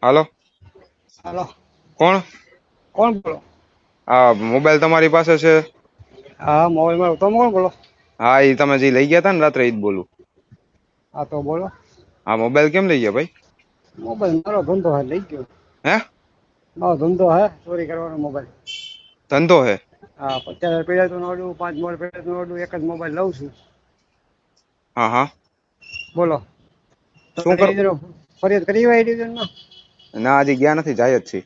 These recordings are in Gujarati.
હાલો. હાલો. કોણ? કોણ બોલો? આ મોબાઈલ તમારી પાસે છે? હા, મોબાઈલ મારો. તમે કોણ બોલો? હા, એ તમે જે લઈ ગયા હતા ને રાત્રે, ઈ જ બોલું. હા, તો બોલો. હા, મોબાઈલ કેમ લઈ ગયા ભાઈ? મોબાઈલ મારો ધંધો હે, લઈ ગયો. હે? મારો ધંધો હે ચોરી કરવાનો મોબાઈલ. ધંધો હે? હા, 50,000 પડ્યા તો નોડું, 5 મોબાઈલ પડ્યા તો નોડું, એક જ મોબાઈલ લઉં છું. હા હા. બોલો. શું કરું? ફરિયાદ કરી હોય ડિવિઝનમાં? ના, હજી ગયા નથી, જાય જ છે.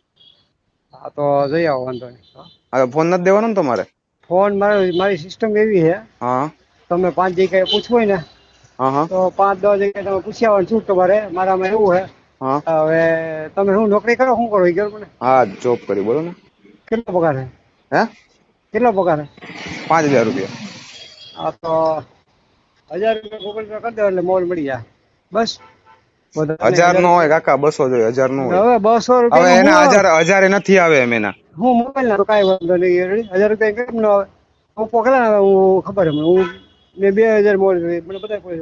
હા, તો જઈ આવો, વાંધો નહીં. હા, ફોન નથી દેવાનો ને તમારે? ફોન મારી સિસ્ટમ એવી છે, હા તમે 5 જગ્યાએ પૂછવું હોય ને હા હા તો 5-10 જગ્યાએ તમે પૂછી આવવાનું શું તમારે. મારામાં એવું છે. હા. હવે તમે શું નોકરી કરો, શું કરો એ કહો મને. હા, જોબ કરી, બોલો ને. કેટલો પગાર છે? હે? કેટલો પગાર છે? 5,000 રૂપિયા. હા, તો 1,000 રૂપિયા ગૂગલ પે કરી દો એટલે મોબાઈલ મળી જાય. બસ. વધારે નહીં, 1000 1,000 નો હોય રૂપિયા. કાકા, 200 જોઈએ, 1000 નો હોય. હવે 200 હવે રૂપિયામાં એના હું 1000 નથી આવે એમ એના. હું મોબાઈલ ના તો કાંઈ વાંધો નહીં. 1,000 રૂપિયા કેમ ન આવે? હું પોકડા આવે, હું ખબર છે મને. મેં 2,000 મોબાઈલ મને બધા કોઈ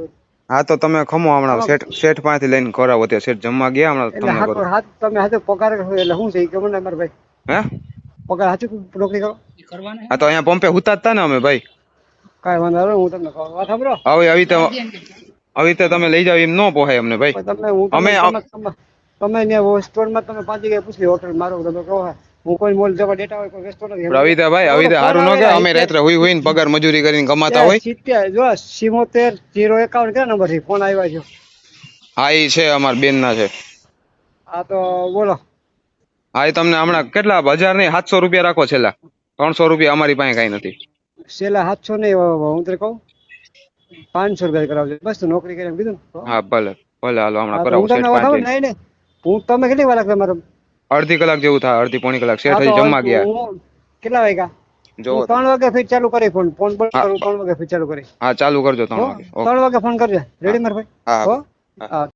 હા, તો તમે ખમો હમણાં આમાં શેઠ પાસેથી લઈને કરાવો. ત્યાં શેઠ જમવા ગયા હમણાં એટલે તમને કરું. હાથ તમે હાથે પગાર કરો એટલે શું છે કે મને મારા ભાઈ હે? પગાર હાથે નોકરી કરો. હા, તો અહીંયા પંપે હુતા જ તા ને અમે ભાઈ. કાંઈ વાંધો નહીં, હું તમને કહું. વાત સાંભળો. હવે આવી રીતે તમે લઈ જાવ એમ ન પોહાય અમને ભાઈ. તમે હું અમે તમે ત્યાં સ્ટોરમાં તમે 5 જગ્યાએ પૂછી હોટલ મારો તમે કહો. હું કોઈ મોલ જવા ડેટા હોય કોઈ વેચતો નથી. ભાઈ આવી રીતે ફોન સારું ન કે આવેલા અમે રાત્રે હોય ને પગાર મજૂરી કરીને કમાતા હોય. 70 જો 77 051 ક્યાં નંબર છે? ફોન આવ્યા છે. હા, એ છે અમારા બેન ના છે. હા, તો બોલો. હા, એ તમને હમણાં કેટલા 1000 નહીં 700 રૂપિયા રાખો છેલ્લા. 300 રૂપિયા અમારી પાસે કઈ નથી. છેલ્લા 700 નહીં, હું તને કહું 500 રૂપિયા કરાવજો બસ. તો નોકરી કરીને કીધું ને. હા, ભલે ભલે, હાલો હમણાં હા, તો કરાવું હું તમને શેઠ વાત પાંચ ખબર જઈને. નહીં નહીં. હું તમે કેટલી વાર લાગશે મારે? અડધી કલાક જેવું થાય, અડધી પોણી કલાક. હા, શેઠ તો હજી જમવા ગયા. હું કેટલા વાગ્યા? હું જોવો તમે. 3 વાગે ફીટ ચાલુ કરી ફોન બંધ હા કરું. 3 વાગે ફીટ ચાલુ કરી. હા, ચાલુ કરજો 3 હો, વાગે. ઓકે. 3 વાગે ફોન કરજો. હા રેડી મારા ભાઈ? હા હો. ભાઈ. હા. હા.